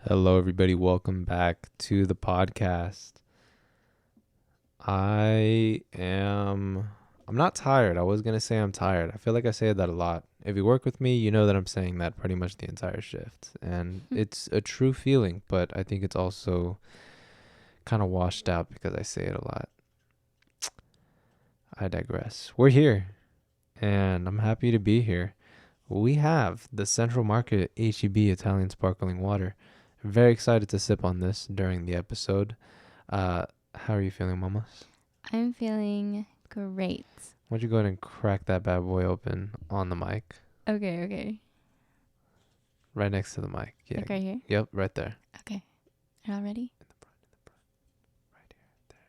Hello, everybody. Welcome back to the podcast. I'm not tired. I was going to say I'm tired. I feel like I say that a lot. If you work with me, you know that I'm saying that pretty much the entire shift. And it's a true feeling, but I think it's also kind of washed out because I say it a lot. I digress. We're here, and I'm happy to be here. We have the Central Market H-E-B Italian Sparkling Water. Very excited to sip on this during the episode. How are you feeling, mamas? I'm feeling great. Why don't you go ahead and crack that bad boy open on the mic? Okay. Right next to the mic. Yeah. Like right here? Yep, right there. Okay. Are y'all ready? In the front. Right here. There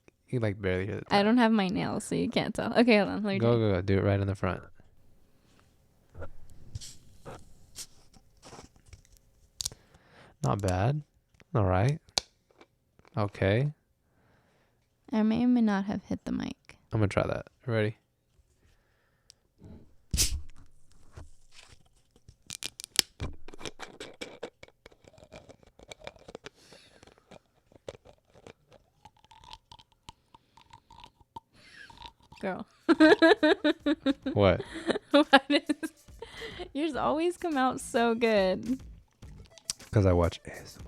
it is. You like barely hear the I don't have my nails, so you can't tell. Okay, hold on. Let me try. Go. Do it right in the front. Not bad. All right. Okay. I may or may not have hit the mic. I'm going to try that. Ready? Girl. What? Yours always come out so good. Because I watch ASMR.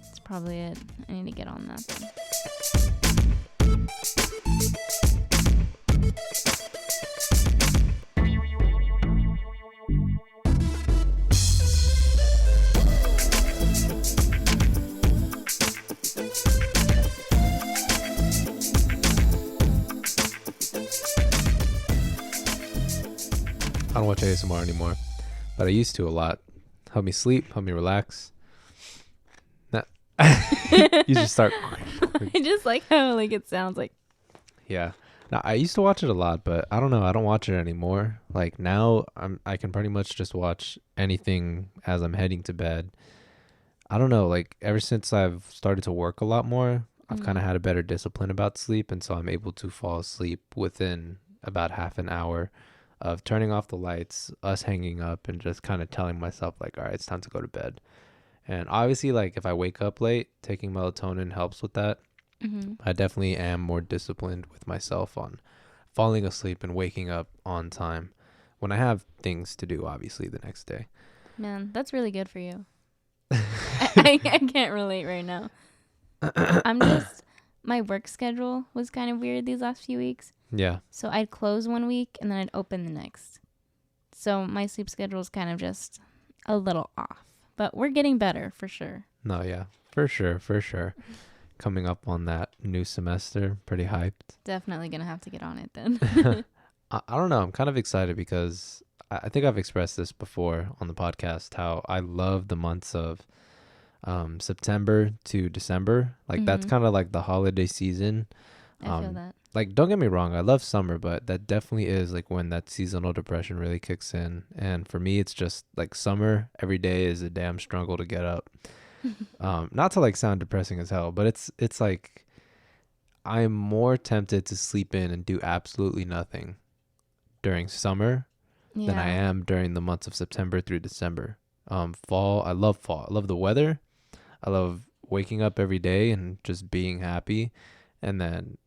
That's probably it. I need to get on that then. I don't watch ASMR anymore, but I used to a lot. Help me sleep, help me relax. Nah. You just start. I just like how it sounds like. Yeah. Now I used to watch it a lot, but I don't know. I don't watch it anymore. Like now, I can pretty much just watch anything as I'm heading to bed. I don't know. Like ever since I've started to work a lot more, I've kind of had a better discipline about sleep, and so I'm able to fall asleep within about half an hour of turning off the lights, us hanging up, and just kind of telling myself like, all right, it's time to go to bed. And obviously, like if I wake up late, taking melatonin helps with that. I definitely am more disciplined with myself on falling asleep and waking up on time when I have things to do, obviously, the next day. Man, that's really good for you. I can't relate right now. My work schedule was kind of weird these last few weeks. Yeah. So I'd close one week and then I'd open the next. So my sleep schedule is kind of just a little off. But we're getting better for sure. No, yeah. For sure. Coming up on that new semester. Pretty hyped. Definitely going to have to get on it then. I don't know. I'm kind of excited because I think I've expressed this before on the podcast, how I love the months of September to December. Like that's kind of like the holiday season. I feel that. Like, don't get me wrong, I love summer, but that definitely is like when that seasonal depression really kicks in. And for me, it's just like summer every day is a damn struggle to get up. Not to like sound depressing as hell, but it's like I'm more tempted to sleep in and do absolutely nothing during summer than I am during the months of September through December. Fall, I love fall. I love the weather. I love waking up every day and just being happy. And then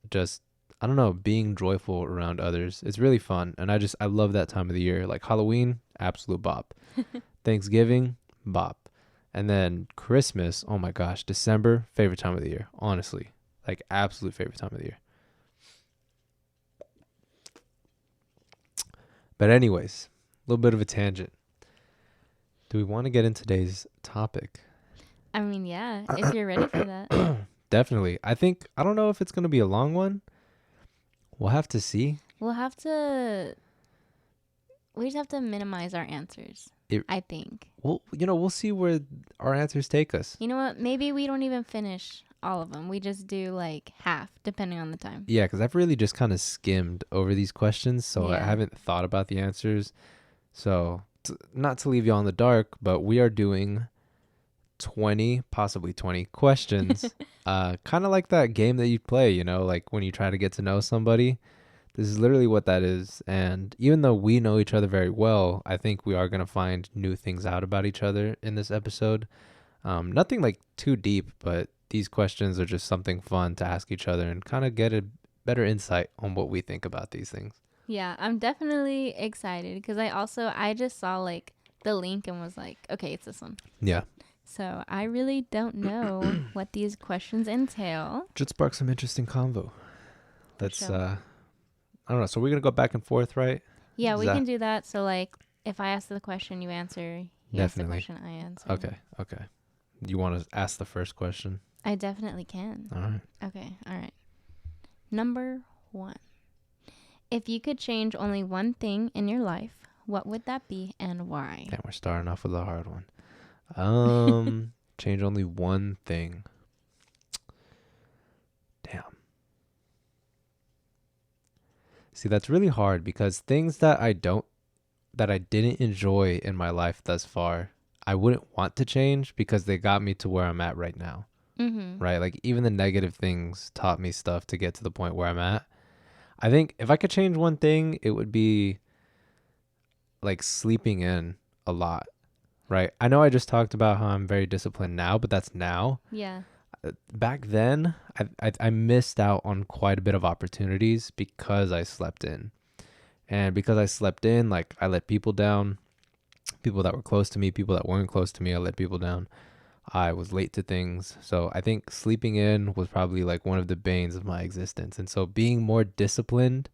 just, I don't know, being joyful around others. It's really fun. And I love that time of the year. Like Halloween, absolute bop. Thanksgiving, bop. And then Christmas, oh my gosh, December, favorite time of the year. Honestly, like absolute favorite time of the year. But anyways, a little bit of a tangent. Do we want to get into today's topic? I mean, yeah, if you're ready for that. Definitely. I don't know if it's going to be a long one. We'll have to see. We just have to minimize our answers, I think. We'll see where our answers take us. You know what? Maybe we don't even finish all of them. We just do like half, depending on the time. Yeah, because I've really just kind of skimmed over these questions, so I haven't thought about the answers. So, not to leave you on the dark, but we are doing 20, possibly 20 questions. Kind of like that game that you play, like when you try to get to know somebody. This is literally what that is. And even though we know each other very well, I think we are going to find new things out about each other in this episode. Nothing like too deep, but these questions are just something fun to ask each other and kind of get a better insight on what we think about these things. Yeah, I'm definitely excited because I just saw like the link and was like, okay, it's this one. Yeah. So I really don't know what these questions entail. Should spark some interesting convo. Let's, sure. I don't know. So we're going to go back and forth, right? Yeah, Is we that- can do that. So like if I ask the question, you answer. You ask the Definitely. question, I answer. Okay. You want to ask the first question? I definitely can. All right. Okay, all right. Number 1. If you could change only one thing in your life, what would that be and why? Damn, we're starting off with a hard one. Change only one thing. Damn. See, that's really hard because things that I didn't enjoy in my life thus far, I wouldn't want to change because they got me to where I'm at right now. Mm-hmm. Right? Like even the negative things taught me stuff to get to the point where I'm at. I think if I could change one thing, it would be like sleeping in a lot. Right? I know I just talked about how I'm very disciplined now, but that's now. Yeah. Back then, I missed out on quite a bit of opportunities because I slept in. And because I slept in, like I let people down, people that were close to me, people that weren't close to me, I let people down. I was late to things. So I think sleeping in was probably like one of the banes of my existence. And so being more disciplined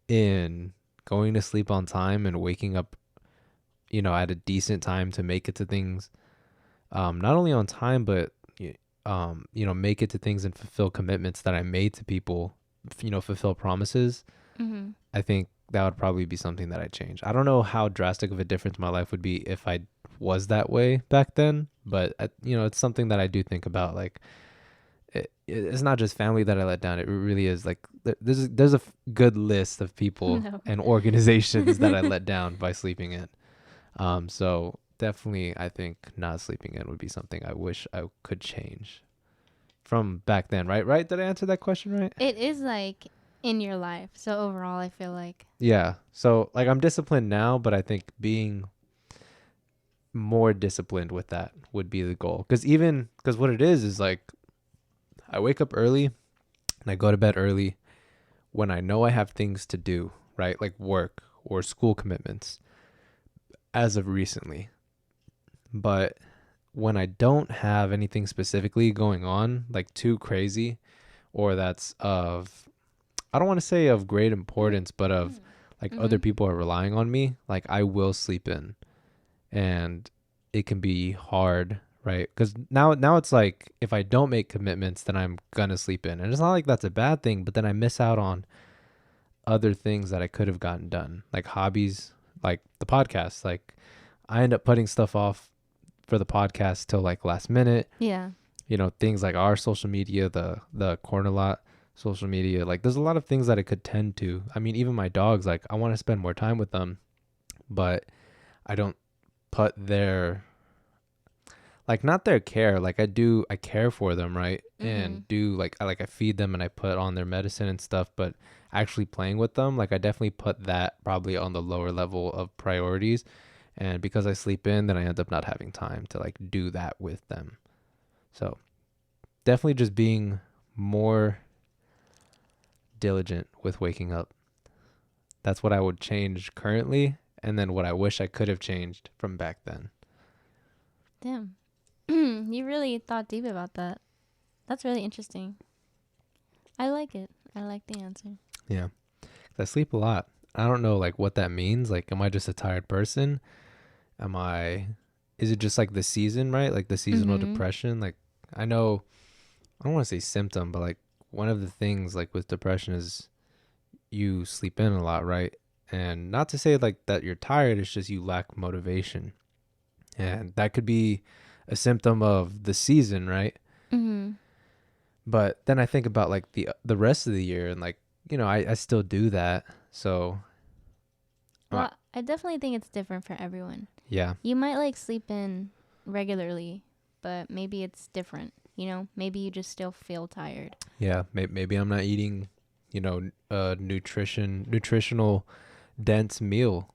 in going to sleep on time and waking up, at a decent time to make it to things, not only on time, but, make it to things and fulfill commitments that I made to people, fulfill promises. Mm-hmm. I think that would probably be something that I'd change. I don't know how drastic of a difference my life would be if I was that way back then, but it's something that I do think about. Like, it's not just family that I let down. It really is like there's a good list of people and organizations that I let down by sleeping in. So definitely, I think not sleeping in would be something I wish I could change from back then. Right? Did I answer that question right? It is like in your life. So overall, I feel like. Yeah. So like I'm disciplined now, but I think being more disciplined with that would be the goal. Because what it is like I wake up early and I go to bed early when I know I have things to do, right? Like work or school commitments as of recently. But when I don't have anything specifically going on, like too crazy, or that's I don't want to say of great importance, but of like other people are relying on me, like I will sleep in. And it can be hard, right? Because now it's like if I don't make commitments, then I'm gonna sleep in. And it's not like that's a bad thing, but then I miss out on other things that I could have gotten done, like hobbies, like the podcast. Like I end up putting stuff off for the podcast till like last minute. Yeah. Things like our social media, the Corner Lot social media. Like there's a lot of things that I could tend to. I mean, even my dogs, like I want to spend more time with them, but I don't put their, like not their care, like I care for them, right? And do like I feed them and I put on their medicine and stuff, but actually playing with them, like I definitely put that probably on the lower level of priorities. And because I sleep in, then I end up not having time to like do that with them. So definitely just being more diligent with waking up. That's what I would change currently, and then what I wish I could have changed from back then. Damn. You really thought deep about that. That's really interesting. I like it. I like the answer. Yeah. 'Cause I sleep a lot. I don't know like what that means. Like, am I just a tired person? Is it just like the season, right? Like the seasonal depression? Like I know, I don't want to say symptom, but like one of the things like with depression is you sleep in a lot, right? And not to say like that you're tired, it's just you lack motivation. And that could be a symptom of the season, right? Mm-hmm. But then I think about like the rest of the year and like, I still do that. So Well, I definitely think it's different for everyone. yeah. You might like sleep in regularly, but maybe it's different. Maybe you just still feel tired. Yeah, maybe I'm not eating a nutritional dense meal,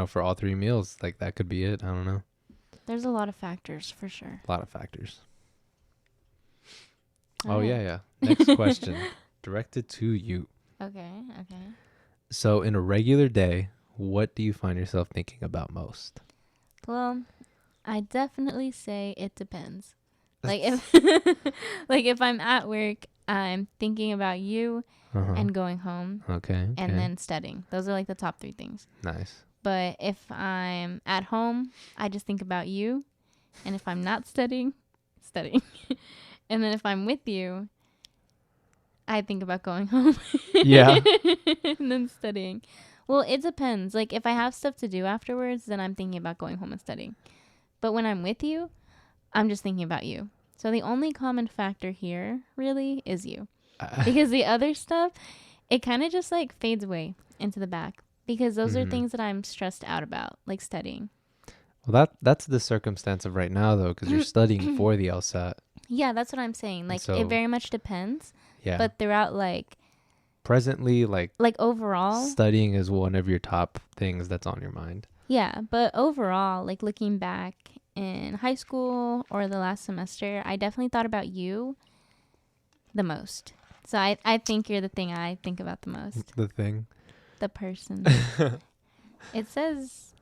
for all three meals. Like that could be it. I don't know. There's a lot of factors for sure. A lot of factors. All right. Yeah. Next question. Directed to you. Okay. So in a regular day, what do you find yourself thinking about most? Well, I definitely say it depends. Like if if I'm at work, I'm thinking about you and going home Okay. and then studying. Those are like the top 3 things. Nice. But if I'm at home, I just think about you. And if I'm not studying. And then if I'm with you, I think about going home. Yeah. And then studying. Well, it depends. Like if I have stuff to do afterwards, then I'm thinking about going home and studying. But when I'm with you, I'm just thinking about you. So the only common factor here really is you. Because the other stuff, it kind of just like fades away into the back. Because those are things that I'm stressed out about, like studying. Well, that's the circumstance of right now, though, because you're studying for the LSAT. Yeah, that's what I'm saying. Like, so, it very much depends. Yeah. But throughout, like... presently, like overall... studying is one of your top things that's on your mind. Yeah, but overall, like, looking back in high school or the last semester, I definitely thought about you the most. So I think you're the thing I think about the most. The thing? The person. It says...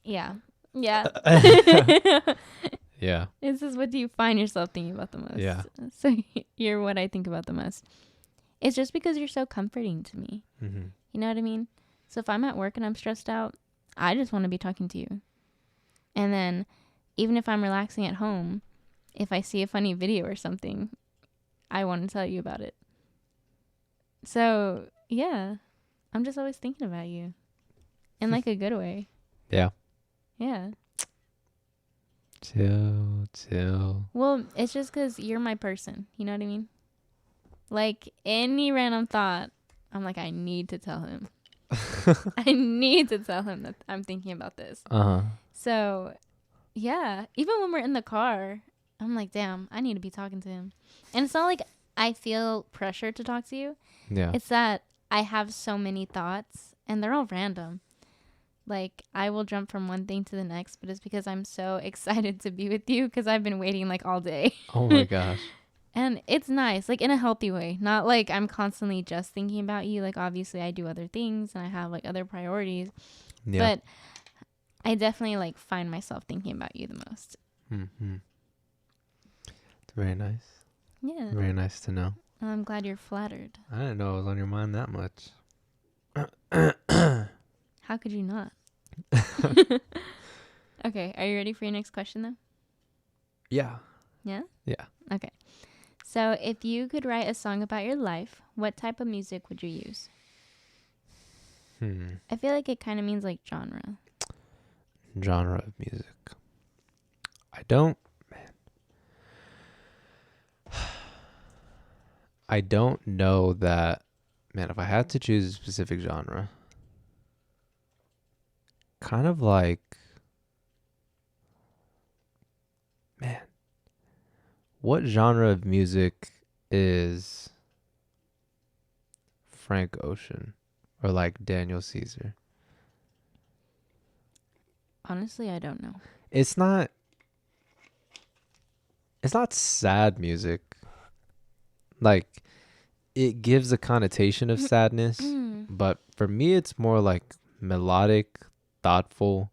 Yeah. Yeah. Yeah. It says, what do you find yourself thinking about the most? Yeah. So you're what I think about the most. It's just because you're so comforting to me. Mm-hmm. You know what I mean? So if I'm at work and I'm stressed out, I just want to be talking to you. And then even if I'm relaxing at home, if I see a funny video or something, I want to tell you about it. So, yeah, I'm just always thinking about you in like a good way. Yeah. Yeah. Chill. Well, it's just because you're my person. You know what I mean? Like any random thought, I'm like, I need to tell him. I need to tell him that I'm thinking about this. So, yeah, even when we're in the car, I'm like, damn, I need to be talking to him. And it's not like I feel pressure to talk to you. Yeah. It's that I have so many thoughts and they're all random. Like, I will jump from one thing to the next, but it's because I'm so excited to be with you because I've been waiting like all day. Oh my gosh. And it's nice, like in a healthy way. Not like I'm constantly just thinking about you. Like, obviously, I do other things and I have like other priorities. Yeah. But I definitely like find myself thinking about you the most. Mm-hmm. It's very nice. Yeah. Very nice to know. I'm glad you're flattered. I didn't know it was on your mind that much. How could you not? Okay, are you ready for your next question, though? Yeah. Yeah? Yeah. Okay. So, if you could write a song about your life, what type of music would you use? I feel like it kind of means like genre. Genre of music. I don't know that, man, if I had to choose a specific genre, kind of like, man, what genre of music is Frank Ocean or like Daniel Caesar? Honestly, I don't know. It's not sad music. Like, it gives a connotation of sadness, but for me, it's more like melodic, thoughtful.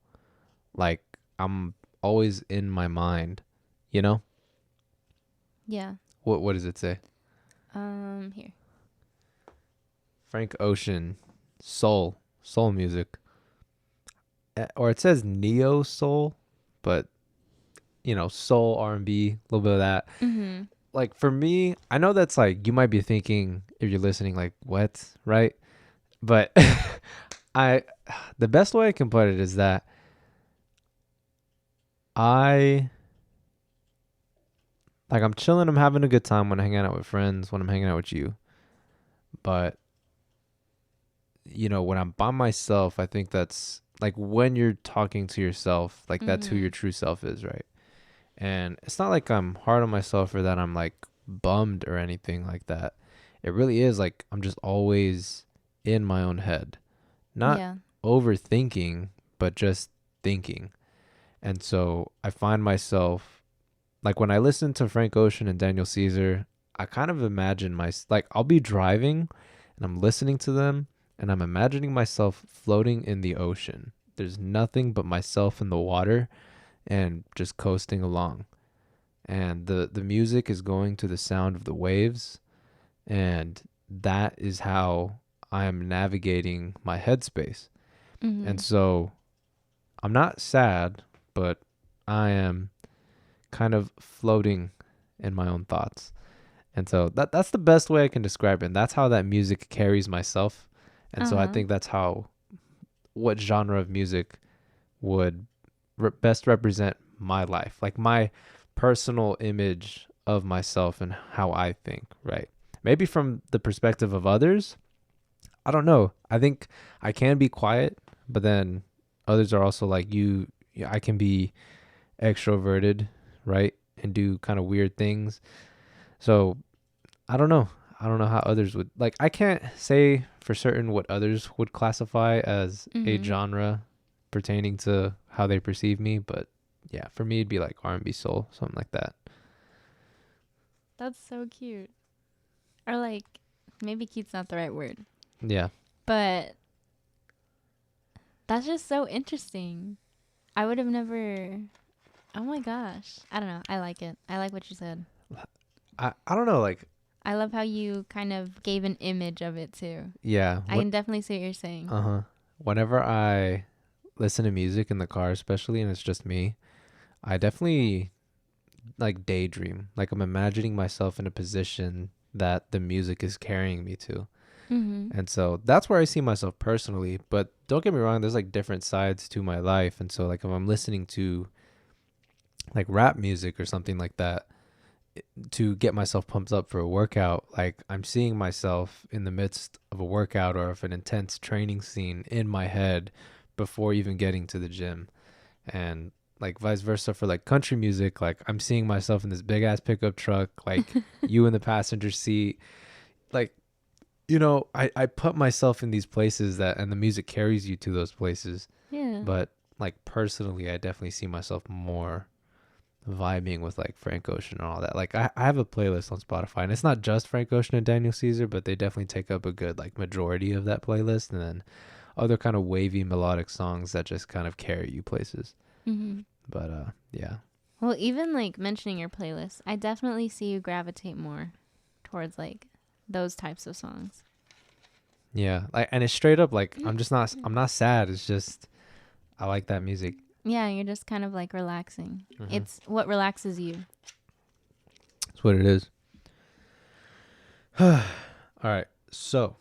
Like, I'm always in my mind, you know? Yeah. What does it say? Here. Frank Ocean, soul music. Or it says neo soul, but soul, R&B, a little bit of that. Mm-hmm. Like, for me, I know that's like, you might be thinking, if you're listening, like, what, right? But the best way I can put it is that I'm chilling, I'm having a good time when I'm hanging out with friends, when I'm hanging out with you. But, when I'm by myself, I think that's, like, when you're talking to yourself, like, that's who your true self is, right? And it's not like I'm hard on myself or that I'm like bummed or anything like that. it really is like I'm just always in my own head, not Yeah. overthinking, but just thinking. And so I find myself like when I listen to Frank Ocean and Daniel Caesar, I kind of imagine like I'll be driving and I'm listening to them and I'm imagining myself floating in the ocean. There's nothing but myself in the water and just coasting along. And the music is going to the sound of the waves, and that is how I am navigating my headspace. And Mhm. so I'm not sad, but I am kind of floating in my own thoughts. And so that's the best way I can describe it. And that's how that music carries myself. And so I Uh-huh. think that's how what genre of music would best represent my life, like my personal image of myself and how I think, right? Maybe from the perspective of others, I don't know. I think I can be quiet, but then others are also like you. I can be extroverted, right? And do kind of weird things. So I don't know. I don't know how others would like. I can't say for certain what others would classify as a Mhm. genre pertaining to how they perceive me, but yeah, for me it'd be like R&B soul, something like that. That's so cute. Or like maybe cute's not the right word. Yeah. But that's just so interesting. I would have never. Oh my gosh. I don't know. I like it. I like what you said. I don't know, like I love how you kind of gave an image of it too. yeah, I what can definitely see what you're saying. uh-huh. Whenever I listen to music in the car especially and it's just me, I definitely like daydream. Like I'm imagining myself in a position that the music is carrying me to. Mhm. And so that's where I see myself personally. But don't get me wrong, there's like different sides to my life. And so, like, if I'm listening to like rap music or something like that to get myself pumped up for a workout, like, I'm seeing myself in the midst of a workout or of an intense training scene in my head before even getting to the gym. And like vice versa for like country music, like I'm seeing myself in this big ass pickup truck, like you in the passenger seat, like I put myself in these places that, and the music carries you to those places. Yeah. But like personally, I definitely see myself more vibing with like Frank Ocean and all that. Like I have a playlist on Spotify, and it's not just Frank Ocean and Daniel Caesar, but they definitely take up a good like majority of that playlist. And then other kind of wavy melodic songs that just kind of carry you places. Mhm. But yeah. Well, even like mentioning your playlist, I definitely see you gravitate more towards like those types of songs. Yeah. Like, and it's straight up like I'm not sad. It's just I like that music. Yeah, you're just kind of like relaxing. Mm-hmm. It's what relaxes you. That's what it is. All right. So,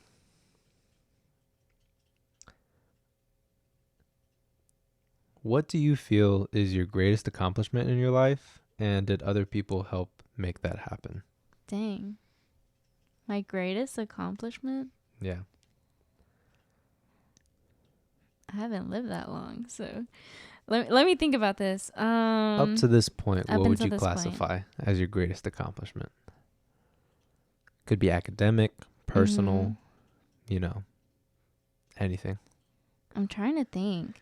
what do you feel is your greatest accomplishment in your life? And did other people help make that happen? Dang. My greatest accomplishment? Yeah. I haven't lived that long, so let me think about this. Up to this point, Up what would until you this point. classify as your greatest accomplishment? Could be academic, Mhm. personal, you know, anything. I'm trying to think.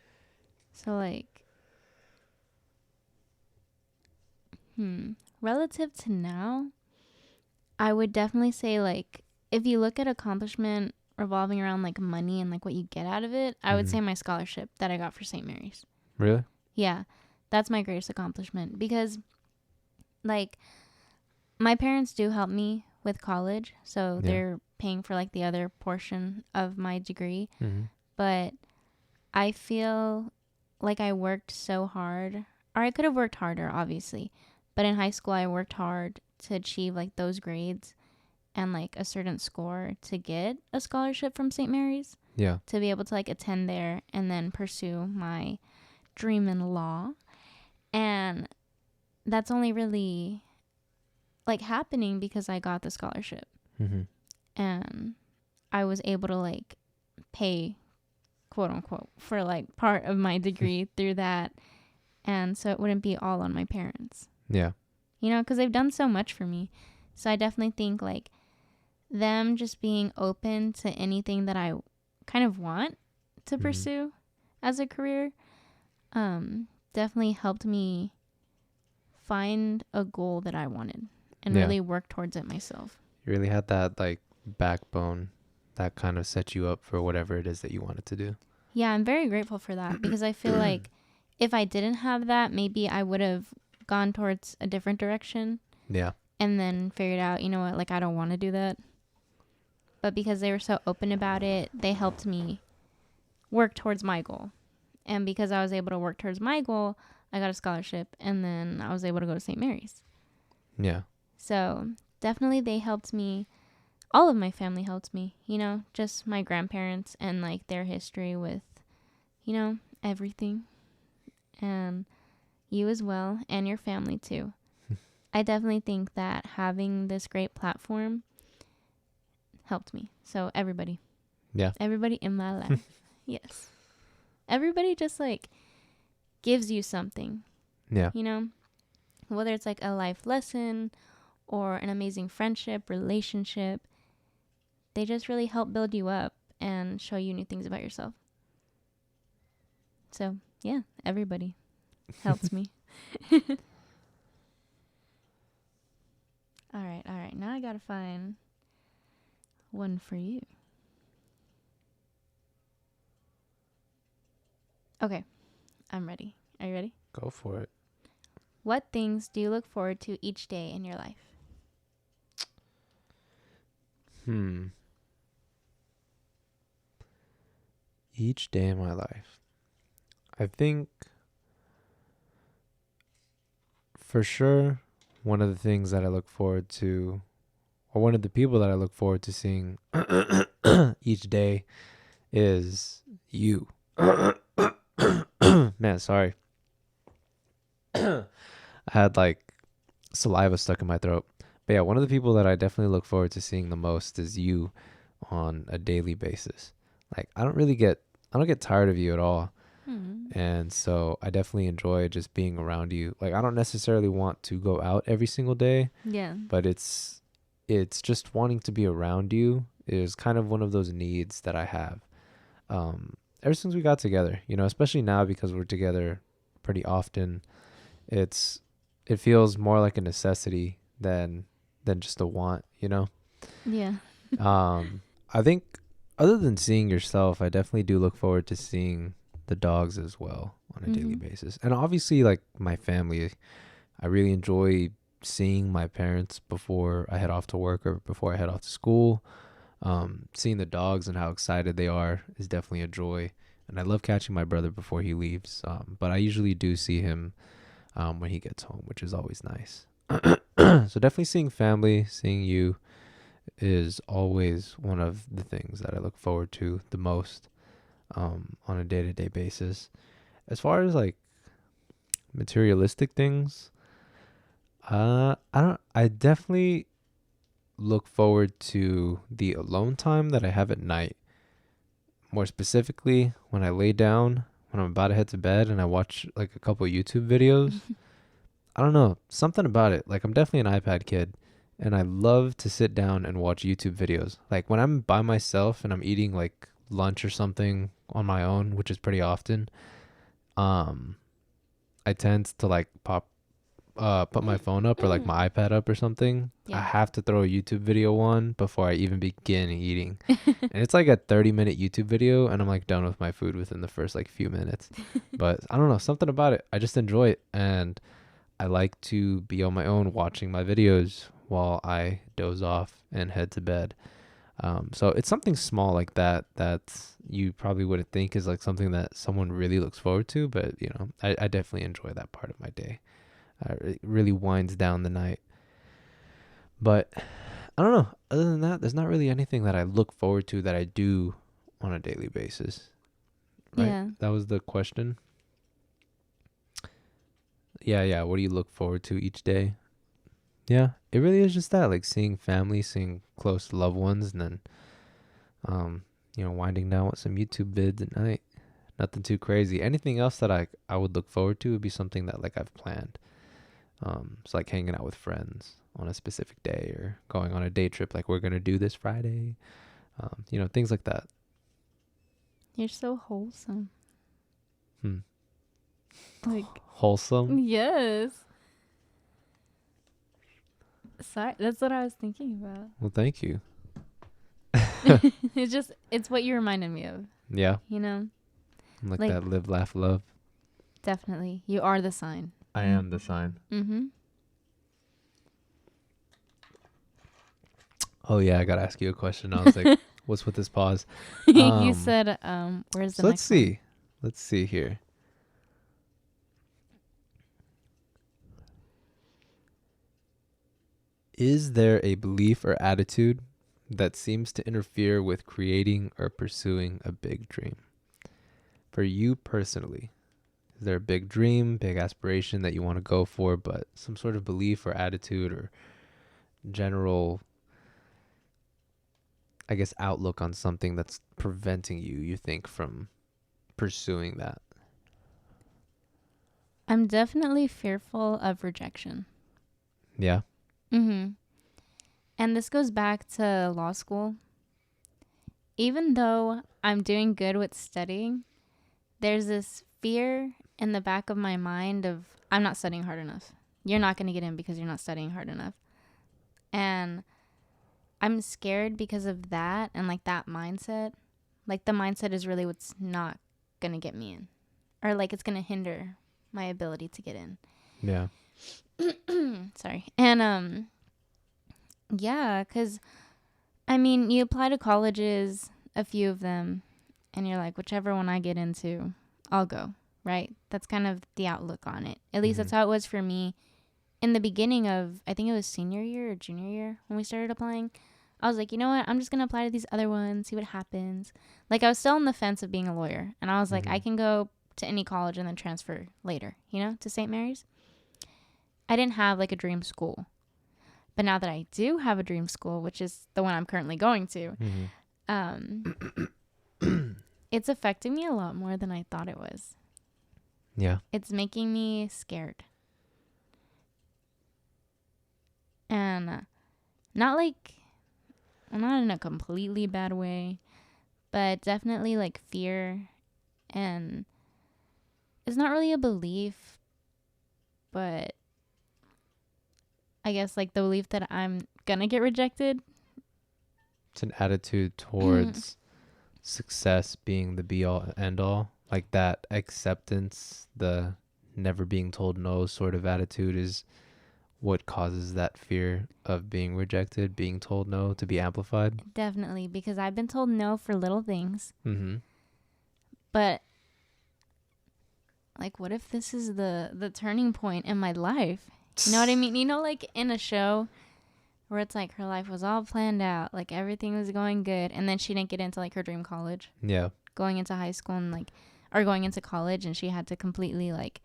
So like, relative to now, I would definitely say like if you look at accomplishment revolving around like money and like what you get out of it, I would Mm-hmm. say my scholarship that I got for St. Mary's. Really? Yeah. That's my greatest accomplishment because like my parents do help me with college, so Yeah. they're paying for like the other portion of my degree, Mm-hmm. but I feel like I worked so hard, or I could have worked harder obviously, but in high school I worked hard to achieve like those grades and like a certain score to get a scholarship from St. Mary's Yeah. to be able to like attend there and then pursue my dream in law. And that's only really like happening because I got the scholarship Mm-hmm. and I was able to like pay quote unquote for like part of my degree through that. And so it wouldn't be all on my parents, Yeah. you know, because they've done so much for me. So I definitely think like them just being open to anything that I kind of want to Mhm. pursue as a career definitely helped me find a goal that I wanted and Yeah. really work towards it myself. You really had that like backbone that kind of set you up for whatever it is that you wanted to do. Yeah, I'm very grateful for that because I feel like if I didn't have that, maybe I would have gone towards a different direction Yeah. and then figured out, you know what, like I don't want to do that. But because they were so open about it, they helped me work towards my goal. And because I was able to work towards my goal, I got a scholarship and then I was able to go to St. Mary's. Yeah. So definitely they helped me. All of my family helped me, you know, just my grandparents and like their history with, you know, everything. And you as well and your family too. I definitely think that having this great platform helped me. So everybody. Yeah. Everybody in my life. Yes. Everybody just like gives you something, Yeah. you know, whether it's like a life lesson or an amazing friendship, relationship, they just really help build you up and show you new things about yourself. So, yeah, everybody helps me. All right. Now I got to find one for you. Okay, I'm ready. Are you ready? Go for it. What things do you look forward to each day in your life? Each day in my life. I think for sure one of the things that I look forward to, or one of the people that I look forward to seeing each day is you. Man, sorry. I had like saliva stuck in my throat. But yeah, one of the people that I definitely look forward to seeing the most is you on a daily basis. Like I don't get tired of you at all. And so I definitely enjoy just being around you. Like I don't necessarily want to go out every single day, Yeah. but it's just wanting to be around you is kind of one of those needs that I have. Ever since we got together, you know, especially now because we're together pretty often, it feels more like a necessity than just a want, you know? Yeah. I think other than seeing yourself, I definitely do look forward to seeing the dogs as well on a daily basis. And obviously like my family, I really enjoy seeing my parents before I head off to work or before I head off to school. Seeing the dogs and how excited they are is definitely a joy. And I love catching my brother before he leaves. But I usually do see him when he gets home, which is always nice. So definitely seeing family, seeing you is always one of the things that I look forward to the most on a day-to-day basis. As far as like materialistic things, I definitely look forward to the alone time that I have at night. More specifically, when I lay down, when I'm about to head to bed and I watch like a couple YouTube videos. I don't know, something about it. Like I'm definitely an iPad kid and I love to sit down and watch YouTube videos. Like when I'm by myself and I'm eating like lunch or something on my own, which is pretty often, I tend to like put my phone up or like my iPad up or something. I have to throw a YouTube video on before I even begin eating. And it's like a 30-minute YouTube video and I'm like done with my food within the first like few minutes. But I don't know, something about it. I just enjoy it and I like to be on my own watching my videos while I doze off and head to bed. So it's something small like that you probably wouldn't think is like something that someone really looks forward to, but you know, I definitely enjoy that part of my day. It really winds down the night. But I don't know. Other than that, there's not really anything that I look forward to that I do on a daily basis. Right? Yeah. That was the question. Yeah. What do you look forward to each day? Yeah, it really is just that, like seeing family, seeing close loved ones, and then, winding down with some YouTube vids at night. Nothing too crazy. Anything else that I would look forward to would be something that like I've planned. It's like hanging out with friends on a specific day, or going on a day trip like we're going to do this Friday. Things like that. You're so wholesome. Like, wholesome. yes. Sorry, that's what I was thinking about. Well, thank you. It's what you reminded me of. Yeah. Like That live, laugh, love. Definitely. You are the sign. I am the sign. Mm-hmm. Oh yeah, I gotta ask you a question. I was like, what's with this pause? You said, where's the let's next one? see. Let's see here. Is there a belief or attitude that seems to interfere with creating or pursuing a big dream? For you personally, is there a big dream, big aspiration that you want to go for, but some sort of belief or attitude or general, I guess, outlook on something that's preventing you think, from pursuing that? I'm definitely fearful of rejection. Yeah. Mm-hmm. And this goes back to law school. Even though I'm doing good with studying, there's this fear in the back of my mind of, I'm not studying hard enough. You're not going to get in because you're not studying hard enough. And I'm scared because of that and like that mindset. Like the mindset is really what's not going to get me in. Or like it's going to hinder my ability to get in. Yeah. Sorry. And yeah, because I mean, you apply to colleges, a few of them, and you're like, whichever one I get into, I'll go, right? That's kind of the outlook on it. At least that's how it was for me in the beginning of, I think it was senior year or junior year when we started applying. I was like, you know what? I'm just going to apply to these other ones, see what happens. Like, I was still on the fence of being a lawyer. And I was like, I can go to any college and then transfer later, to St. Mary's. I didn't have like a dream school. But now that I do have a dream school, which is the one I'm currently going to, it's affecting me a lot more than I thought it was. Yeah. It's making me scared. And not in a completely bad way, but definitely like fear. And it's not really a belief, but I guess like the belief that I'm gonna get rejected. It's an attitude towards success being the be all end all. Like that acceptance, the never being told no sort of attitude is what causes that fear of being rejected, being told no, to be amplified. Definitely, because I've been told no for little things. But like, what if this is the turning point in my life? You know what I mean? Like in a show where it's like her life was all planned out, like everything was going good, and then she didn't get into like her dream college. Yeah. Going into high school or going into college, and she had to completely like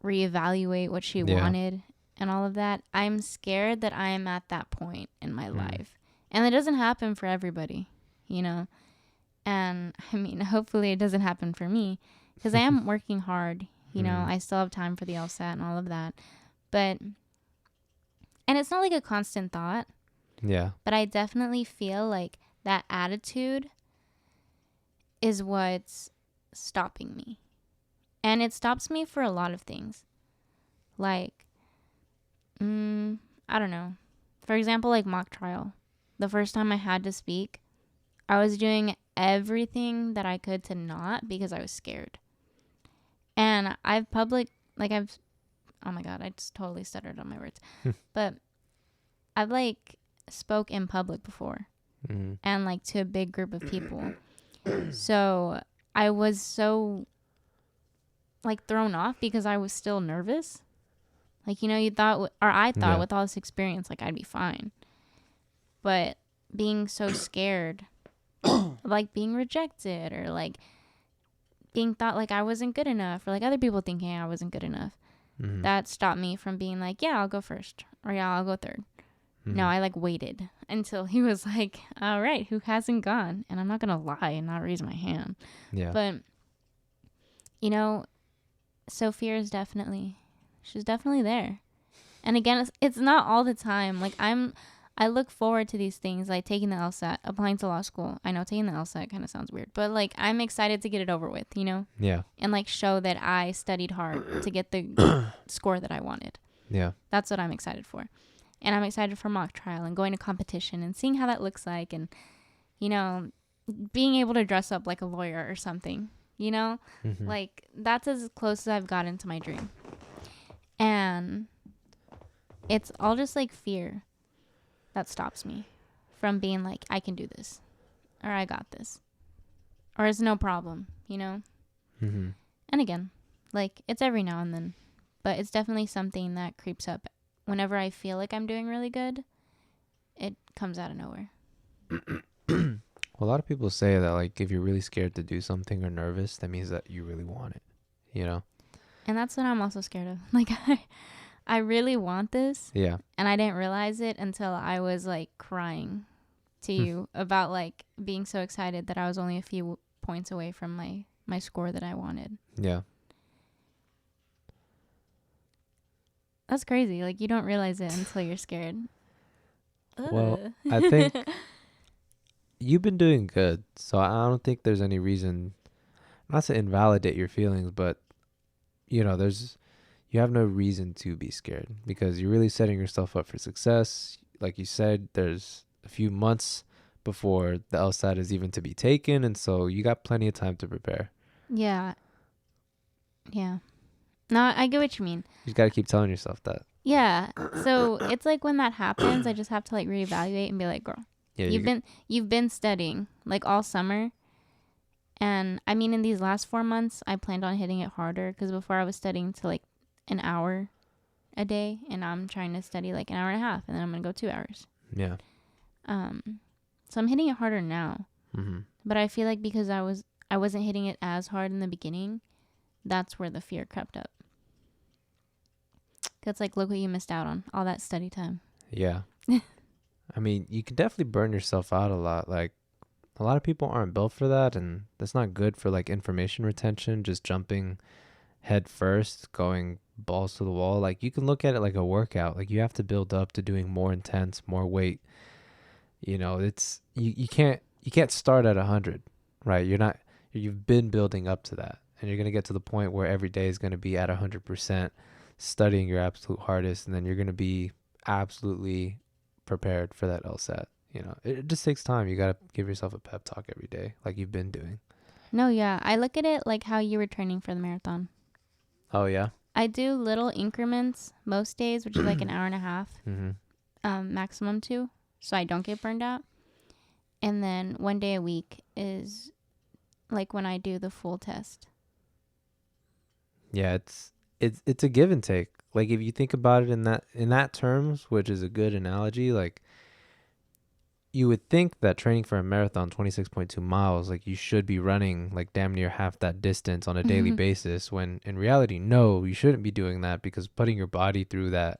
reevaluate what she wanted and all of that. I'm scared that I am at that point in my life. And it doesn't happen for everybody, And I mean, hopefully it doesn't happen for me because I am working hard. I still have time for the LSAT and all of that. But, and it's not like a constant thought. Yeah. But I definitely feel like that attitude is what's stopping me. And it stops me for a lot of things. Like, I don't know. For example, like mock trial. The first time I had to speak, I was doing everything that I could to not because I was scared. And oh my God, I just totally stuttered on my words. But I've like spoke in public before and like to a big group of people. So I was so like thrown off because I was still nervous. Like, I thought with all this experience, like I'd be fine. But being so scared of like being rejected or like being thought like I wasn't good enough or like other people thinking I wasn't good enough, that stopped me from being like, yeah, I'll go first or yeah, I'll go third. No, I like waited until he was like, all right, who hasn't gone? And I'm not going to lie and not raise my hand. Yeah. But, Sophia is she's definitely there. And again, it's not all the time. Like I look forward to these things, like taking the LSAT, applying to law school. I know taking the LSAT kind of sounds weird, but like I'm excited to get it over with, you know, Yeah. and like show that I studied hard to get the score that I wanted. Yeah. That's what I'm excited for. And I'm excited for mock trial and going to competition and seeing how that looks like, and, you know, being able to dress up like a lawyer or something, you know, Mm-hmm. like that's as close as I've gotten to my dream. And it's all just like fear that stops me from being like, I can do this, or I got this, or it's no problem, you know? Mm-hmm. And again, like it's every now and then, but it's definitely something that creeps up whenever I feel like I'm doing really good. It comes out of nowhere. Well, a lot of people say that, like, if you're really scared to do something or nervous, that means that you really want it, you know? And that's what I'm also scared of. Like, I really want this, Yeah. and I didn't realize it until I was like crying to you about like being so excited that I was only a few points away from my score that I wanted. Yeah. That's crazy. Like, you don't realize it until you're scared. Well, I think you've been doing good, so I don't think there's any reason not to invalidate your feelings, but you know, you have no reason to be scared because you're really setting yourself up for success. Like you said, there's a few months before the LSAT is even to be taken, and so you got plenty of time to prepare. Yeah. Yeah. No, I get what you mean. You just got to keep telling yourself that. Yeah. So it's like when that happens, I just have to like reevaluate and be like, girl, Yeah, you've been studying like all summer. And I mean, in these last 4 months, I planned on hitting it harder because before I was studying to like an hour a day, and I'm trying to study like an hour and a half, and then I'm gonna go 2 hours. yeah. So I'm hitting it harder now. Mm-hmm. But I feel like because I wasn't hitting it as hard in the beginning, that's where the fear crept up. That's like, look what you missed out on, all that study time. Yeah. I mean, you can definitely burn yourself out a lot. Like, a lot of people aren't built for that, and that's not good for like information retention, just jumping head first, going balls to the wall. Like, you can look at it like a workout. Like, you have to build up to doing more intense, more weight. You know, it's you can't start at 100, right? You've been building up to that, and you're going to get to the point where every day is going to be at 100%, studying your absolute hardest, and then you're going to be absolutely prepared for that LSAT. You know, it just takes time. You got to give yourself a pep talk every day, like you've been doing. No, yeah. I look at it like how you were training for the marathon. Oh, yeah? I do little increments most days, which is like an hour and a half, Mm-hmm. maximum 2, so I don't get burned out. And then 1 day a week is like when I do the full test. Yeah, it's a give and take. Like, if you think about it in that terms, which is a good analogy, like, you would think that training for a marathon, 26.2 miles, like, you should be running like damn near half that distance on a daily basis, when in reality, no, you shouldn't be doing that, because putting your body through that,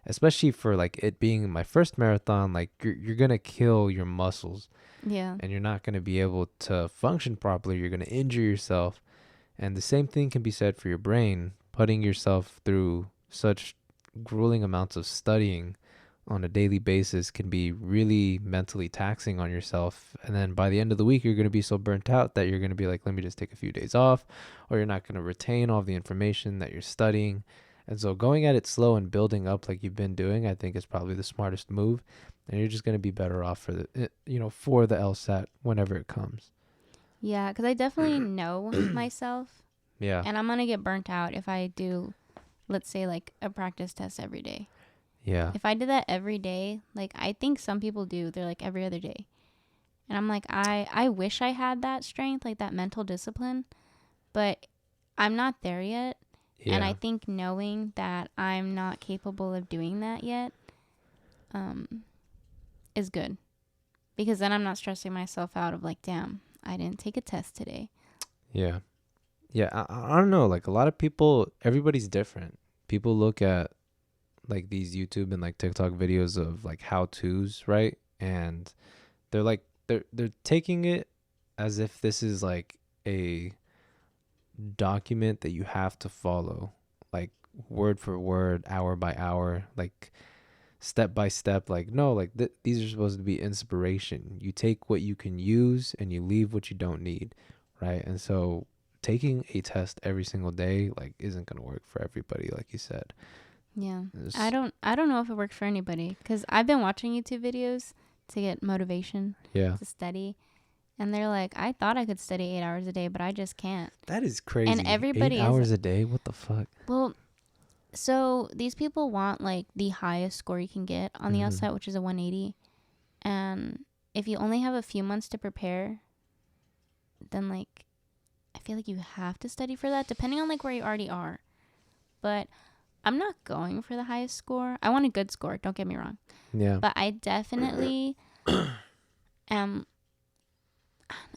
especially for like it being my first marathon, like you're going to kill your muscles. Yeah. And you're not going to be able to function properly. You're going to injure yourself. And the same thing can be said for your brain. Putting yourself through such grueling amounts of studying on a daily basis can be really mentally taxing on yourself. And then by the end of the week, you're going to be so burnt out that you're going to be like, let me just take a few days off, or you're not going to retain all the information that you're studying. And so going at it slow and building up like you've been doing, I think is probably the smartest move. And you're just going to be better off for the LSAT whenever it comes. Yeah, because I definitely know myself. Yeah. And I'm going to get burnt out if I do, let's say, like a practice test every day. Yeah. If I did that every day, like I think some people do, they're like every other day. And I'm like, I wish I had that strength, like that mental discipline, but I'm not there yet. Yeah. And I think knowing that I'm not capable of doing that yet is good. Because then I'm not stressing myself out of like, damn, I didn't take a test today. Yeah. Yeah. I don't know. Like, a lot of people, everybody's different. People look at like these YouTube and like TikTok videos of like how-tos, right? And they're like, they're taking it as if this is like a document that you have to follow. Like, word for word, hour by hour, like step by step. Like, no, like these are supposed to be inspiration. You take what you can use and you leave what you don't need, right? And so taking a test every single day like isn't going to work for everybody, like you said. Yeah. I don't know if it works for anybody, because I've been watching YouTube videos to get motivation Yeah. to study, and they're like, I thought I could study 8 hours a day, but I just can't. That is crazy. And everybody 8 hours a day? What the fuck? Well, so these people want like the highest score you can get on the LSAT, which is a 180. And if you only have a few months to prepare, then like I feel like you have to study for that, depending on like where you already are. But I'm not going for the highest score. I want a good score, don't get me wrong. Yeah. But I definitely am,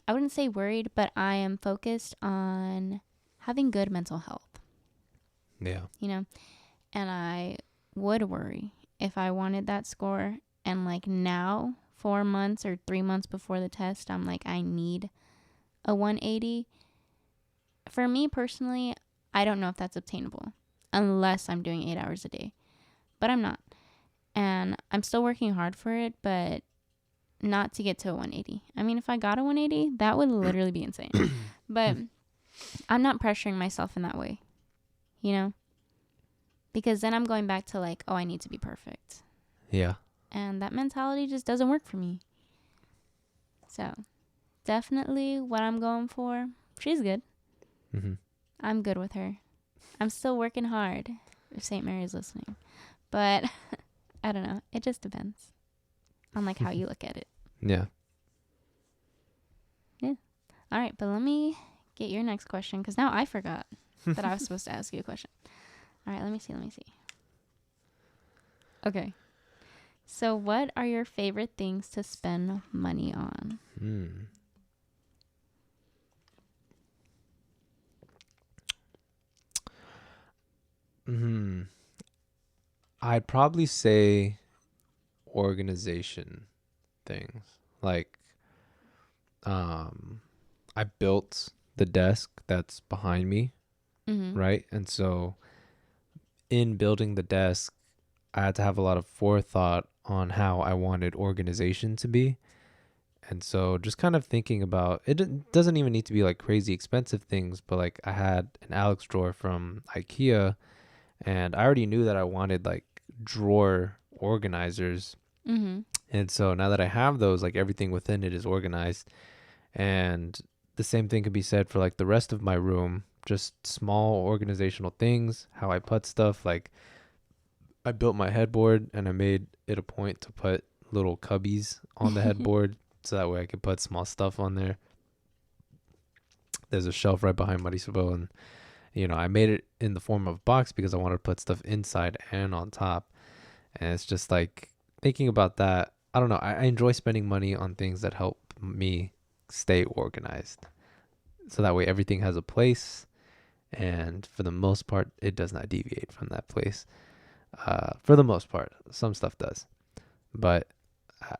I wouldn't say worried, but I am focused on having good mental health, Yeah. you know? And I would worry if I wanted that score, and like now, 4 months or 3 months before the test, I'm like, I need a 180. For me personally, I don't know if that's obtainable unless I'm doing 8 hours a day, but I'm not. And I'm still working hard for it, but not to get to a 180. I mean, if I got a 180, that would literally be insane. But I'm not pressuring myself in that way, you know? Because then I'm going back to like, oh, I need to be perfect. Yeah. And that mentality just doesn't work for me. So definitely what I'm going for. She's good. Mm-hmm. I'm good with her. I'm still working hard, if St. Mary's listening. But I don't know. It just depends on like how you look at it. Yeah. Yeah. All right. But let me get your next question, because now I forgot that I was supposed to ask you a question. All right. Let me see. Okay. So what are your favorite things to spend money on? I'd probably say organization things. Like, I built the desk that's behind me, right? And so in building the desk, I had to have a lot of forethought on how I wanted organization to be. And so just kind of thinking about it, doesn't even need to be like crazy expensive things, but like I had an Alex drawer from IKEA, and I already knew that I wanted like drawer organizers. And so now that I have those, like everything within it is organized. And the same thing could be said for like the rest of my room, just small organizational things, how I put stuff. Like I built my headboard and I made it a point to put little cubbies on the headboard so that way I could put small stuff on there. There's a shelf right behind Marisabel, and I made it in the form of a box because I wanted to put stuff inside and on top. And it's just like thinking about that. I don't know. I enjoy spending money on things that help me stay organized. So that way everything has a place. And for the most part, it does not deviate from that place. For the most part, some stuff does. But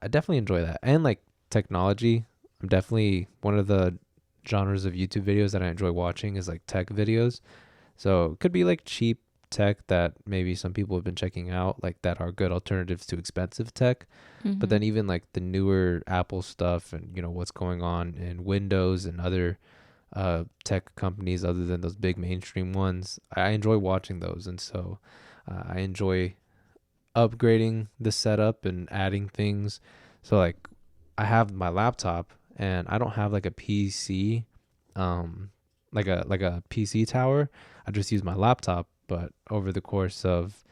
I definitely enjoy that. And like technology, I'm definitely one of the genres of YouTube videos that I enjoy watching is like tech videos. So it could be like cheap tech that maybe some people have been checking out, like that are good alternatives to expensive tech. But then even like the newer Apple stuff and what's going on in Windows and other tech companies other than those big mainstream ones, I enjoy watching those. And so I enjoy upgrading the setup and adding things. So like I have my laptop and I don't have like a PC, like a PC tower. I just use my laptop. But over the course of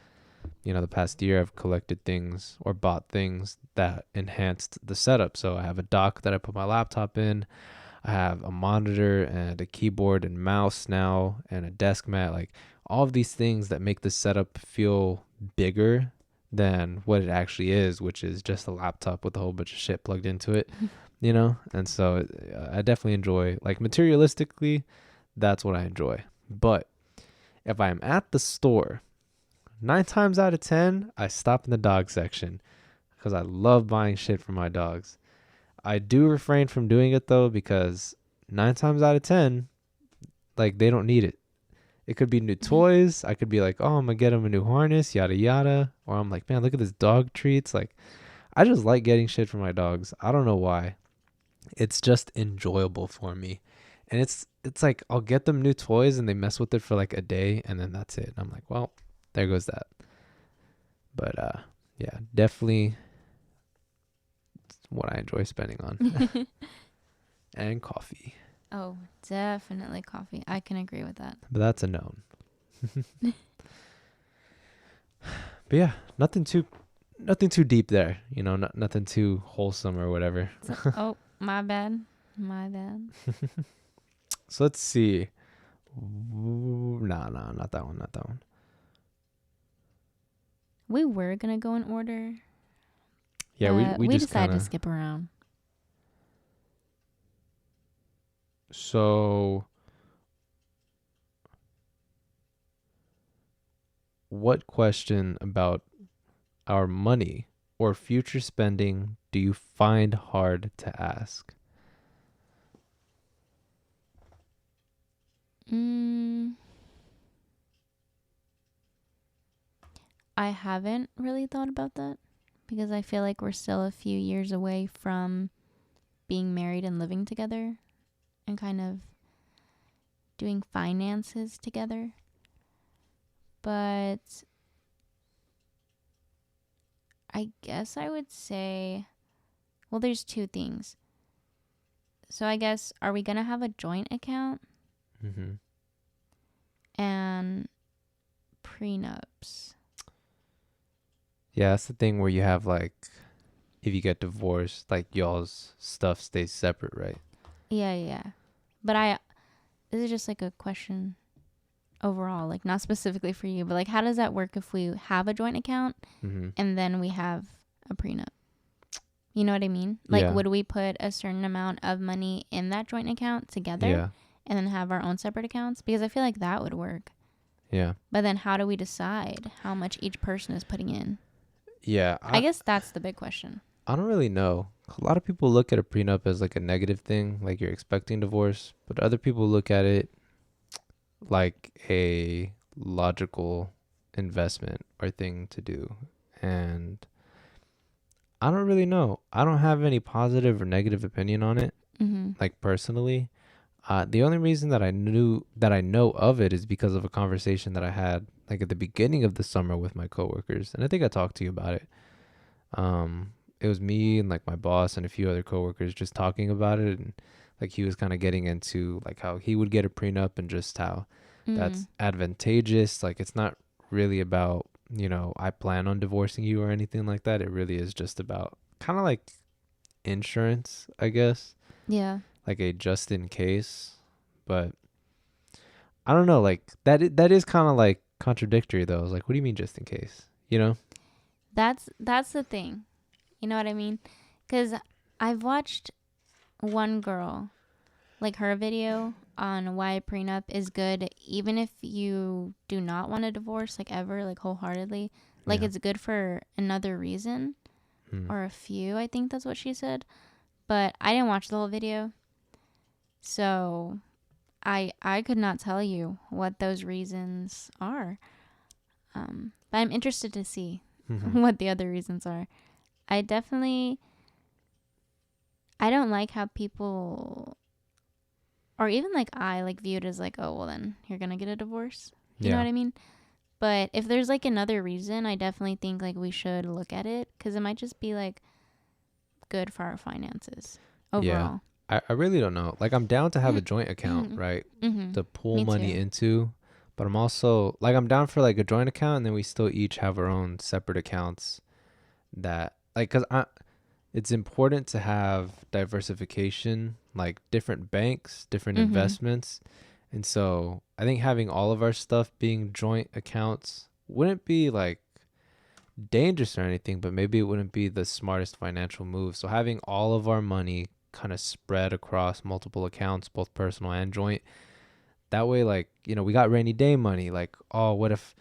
the past year, I've collected things or bought things that enhanced the setup. So I have a dock that I put my laptop in. I have a monitor and a keyboard and mouse now and a desk mat. Like all of these things that make the setup feel bigger than what it actually is, which is just a laptop with a whole bunch of shit plugged into it, And so I definitely enjoy, like materialistically, that's what I enjoy. But if I'm at the store, 9 times out of 10, I stop in the dog section because I love buying shit for my dogs. I do refrain from doing it though because 9 times out of 10, like they don't need it. It could be new toys. I could be like, oh, I'm gonna get him a new harness, yada yada. Or I'm like, man, look at this dog treats. Like, I just like getting shit for my dogs. I don't know why. It's just enjoyable for me. And it's like I'll get them new toys and they mess with it for like a day and then that's it. And I'm like, well, there goes that. But yeah, definitely what I enjoy spending on. And coffee. Oh, definitely coffee. I can agree with that. But that's a known. But yeah, nothing too deep there. You know, nothing too wholesome or whatever. Oh, my bad. My bad. So let's see. Nah, not that one. Not that one. We were gonna go in order. Yeah, we just decided kinda, to skip around. So what question about our money or future spending do you find hard to ask? I haven't really thought about that because I feel like we're still a few years away from being married and living together and kind of doing finances together. But I guess I would say, well, there's two things. So I guess, are we going to have a joint account Mm-hmm. and prenups? Yeah, that's the thing where you have like, if you get divorced, like y'all's stuff stays separate, right? Yeah. But this is just like a question overall, like not specifically for you, but like how does that work if we have a joint account Mm-hmm. and then we have a prenup? You know what I mean? Like, Yeah. would we put a certain amount of money in that joint account together Yeah. and then have our own separate accounts? Because I feel like that would work. Yeah. But then how do we decide how much each person is putting in? Yeah. I guess that's the big question. I don't really know. A lot of people look at a prenup as like a negative thing, like you're expecting divorce, but other people look at it like a logical investment or thing to do. And I don't really know. I don't have any positive or negative opinion on it, Mm-hmm. like personally. The only reason that I know of it is because of a conversation that I had like at the beginning of the summer with my coworkers, and I think I talked to you about it. It was me and like my boss and a few other coworkers just talking about it, and like he was kind of getting into like how he would get a prenup and just how that's advantageous. Like it's not really about, I plan on divorcing you or anything like that. It really is just about kind of like insurance, I guess. Yeah. Like a just in case. But I don't know, like that is kind of like contradictory though. It's like, what do you mean just in case? You know? That's the thing. You know what I mean? Because I've watched one girl, like her video on why a prenup is good, even if you do not want a divorce, like ever, like wholeheartedly. Like Yeah. it's good for another reason or a few. I think that's what she said. But I didn't watch the whole video, so I could not tell you what those reasons are. But I'm interested to see what the other reasons are. I don't like how people, or even like I like view it as like, oh, well then you're going to get a divorce. You know what I mean? But if there's like another reason, I definitely think like we should look at it because it might just be like good for our finances overall. Yeah. I really don't know. Like I'm down to have a joint account, right? To pull Me money too. into. But I'm also like I'm down for like a joint account and then we still each have our own separate accounts that like it's important to have diversification, like different banks, different investments. And so I think having all of our stuff being joint accounts wouldn't be like dangerous or anything, but maybe it wouldn't be the smartest financial move. So having all of our money kind of spread across multiple accounts, both personal and joint, that way, like, we got rainy day money. Like, oh, what if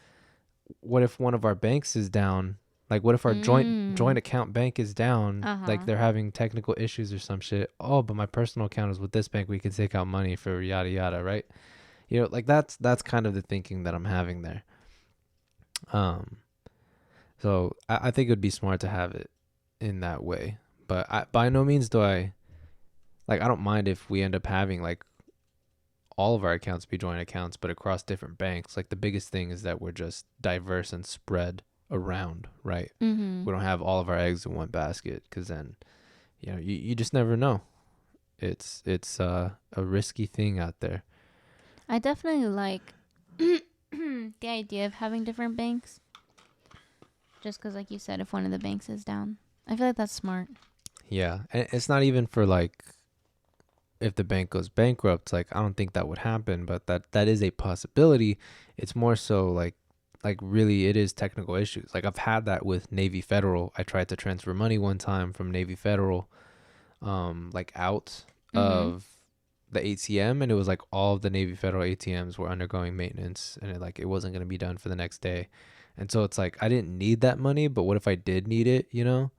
one of our banks is down? Like, what if our joint account bank is down? Like they're having technical issues or some shit. Oh, but my personal account is with this bank. We can take out money for yada yada, right? You know, like that's kind of the thinking that I'm having there. Um, so I think it would be smart to have it in that way. But by no means do I like. I don't mind if we end up having like all of our accounts be joint accounts, but across different banks. Like the biggest thing is that we're just diverse and spread around, right? Mm-hmm. We don't have all of our eggs in one basket, because then, you know, you just never know. It's a risky thing out there. I definitely like the idea of having different banks. Just because, like you said, if one of the banks is down, I feel like that's smart. Yeah, and it's not even for like if the bank goes bankrupt. Like I don't think that would happen, but that is a possibility. It's more so like really it is technical issues. Like I've had that with Navy Federal. I tried to transfer money one time from Navy Federal like out Mm-hmm. of the ATM, and it was like all of the Navy Federal ATMs were undergoing maintenance, and it wasn't going to be done for the next day. And so it's like I didn't need that money, but what if I did need it, you know?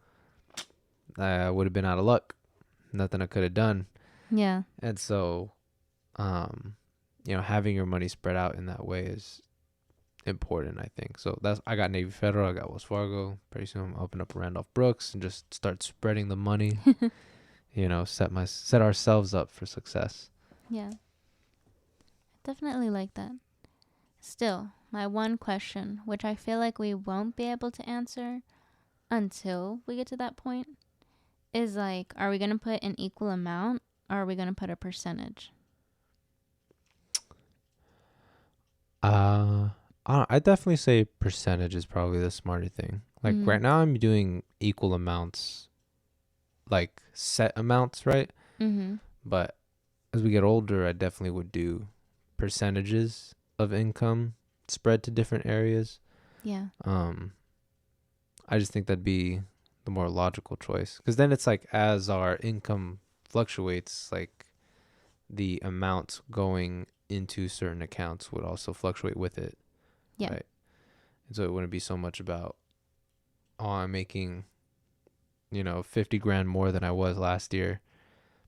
I would have been out of luck. Nothing I could have done. Yeah. And so you know, having your money spread out in that way is important, I think. So that's I got Navy Federal, I got Wells Fargo. Pretty soon I'm open up Randolph Brooks and just start spreading the money. You know, set ourselves up for success. Yeah. Definitely like that. Still, my one question, which I feel like we won't be able to answer until we get to that point, is like, are we going to put an equal amount or are we going to put a percentage? I definitely say percentage is probably the smarter thing. Like right now I'm doing equal amounts, like set amounts, right? Mm-hmm. But as we get older, I definitely would do percentages of income spread to different areas. Yeah. I just think that'd be the more logical choice, because then it's like as our income fluctuates, like the amount going into certain accounts would also fluctuate with it. Yeah. Right. And so it wouldn't be so much about, oh, I'm making, you know, 50 grand more than I was last year,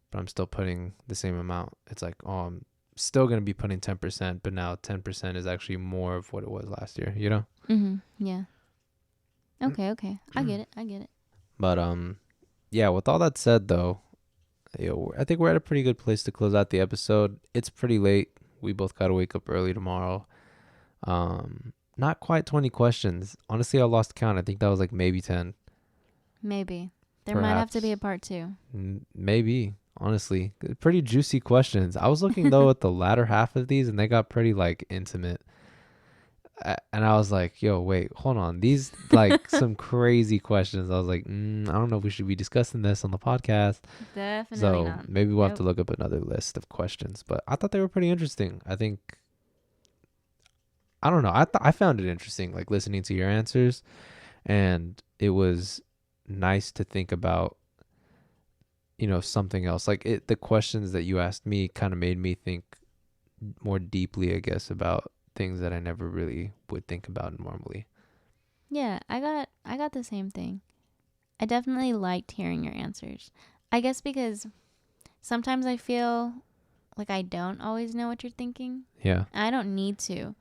but I'm still putting the same amount. It's like, oh, I'm still going to be putting 10%, but now 10% is actually more of what it was last year, you know? Mm-hmm. Yeah. Okay. I get it. But, yeah, with all that said, though, you know, I think we're at a pretty good place to close out the episode. It's pretty late. We both got to wake up early tomorrow. Not quite 20 questions. Honestly, I lost count. I think that was like maybe 10. Maybe. There might have to be a part 2. Maybe. Honestly, pretty juicy questions. I was looking though at the latter half of these, and they got pretty like intimate. And I was like, yo, wait, hold on. These like some crazy questions. I was like, I don't know if we should be discussing this on the podcast. Definitely So not. maybe we'll have to look up another list of questions. But I thought they were pretty interesting. I think, I don't know. I found it interesting, like listening to your answers, and it was nice to think about, you know, something else. Like the questions that you asked me kind of made me think more deeply, I guess, about things that I never really would think about normally. Yeah, I got the same thing. I definitely liked hearing your answers. I guess because sometimes I feel like I don't always know what you're thinking. Yeah. I don't need to,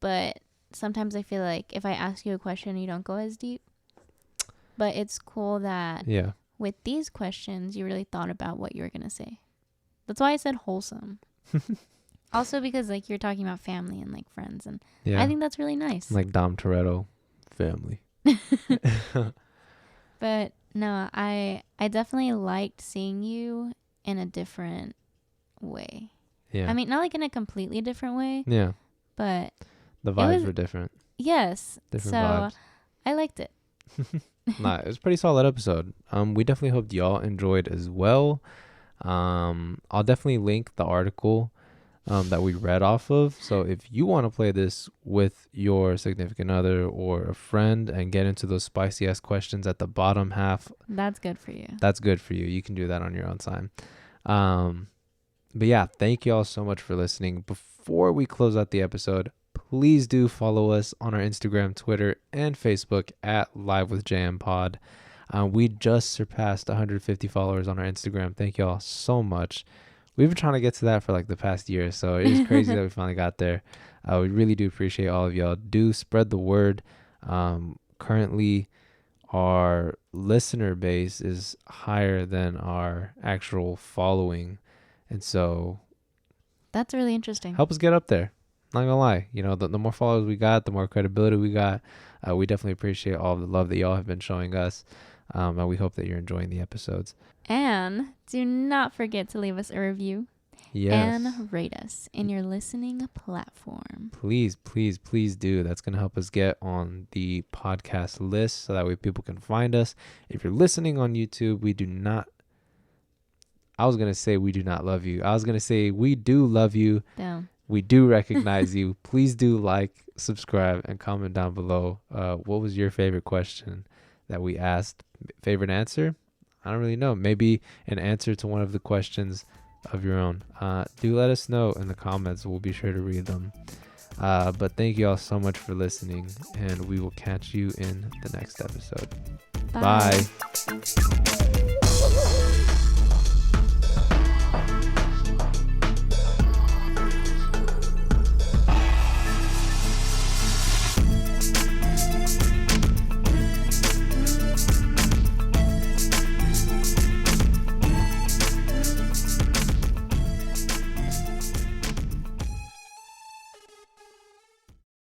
but sometimes I feel like if I ask you a question, you don't go as deep. But it's cool that with these questions, you really thought about what you were going to say. That's why I said wholesome. Also because like you're talking about family and like friends, and I think that's really nice. Like Dom Toretto family. But no, I definitely liked seeing you in a different way. Yeah. I mean, not like in a completely different way. Yeah. But the vibes were different. Yes. Different vibes. I liked it. Nah, it was a pretty solid episode. We definitely hope y'all enjoyed as well. I'll definitely link the article that we read off of. So if you want to play this with your significant other or a friend and get into those spicy ass questions at the bottom half, that's good for you. That's good for you. You can do that on your own time. But yeah, thank you all so much for listening. Before we close out the episode, please do follow us on our Instagram, Twitter, and Facebook at Live with JM Pod. We just surpassed 150 followers on our Instagram. Thank you all so much. we've been trying to get to that for like the past year, so it is crazy that we finally got there. We really do appreciate all of y'all. Do spread the word. Currently our listener base is higher than our actual following, and so That's really interesting. help us get up there. Not gonna lie, you know, the more followers we got, the more credibility we got. We definitely appreciate all the love that y'all have been showing us, and we hope that you're enjoying the episodes. And do not forget to leave us a review and rate us in your listening platform. Please do. That's going to help us get on the podcast list so that way people can find us. If you're listening on YouTube, we do not love you. I was going to say we do love you. Damn. We do recognize you. Please do like, subscribe, and comment down below. What was your favorite question that we asked? Favorite answer? I don't really know. Maybe an answer to one of the questions of your own. Do let us know in the comments. We'll be sure to read them. But thank you all so much for listening, and we will catch you in the next episode. Bye.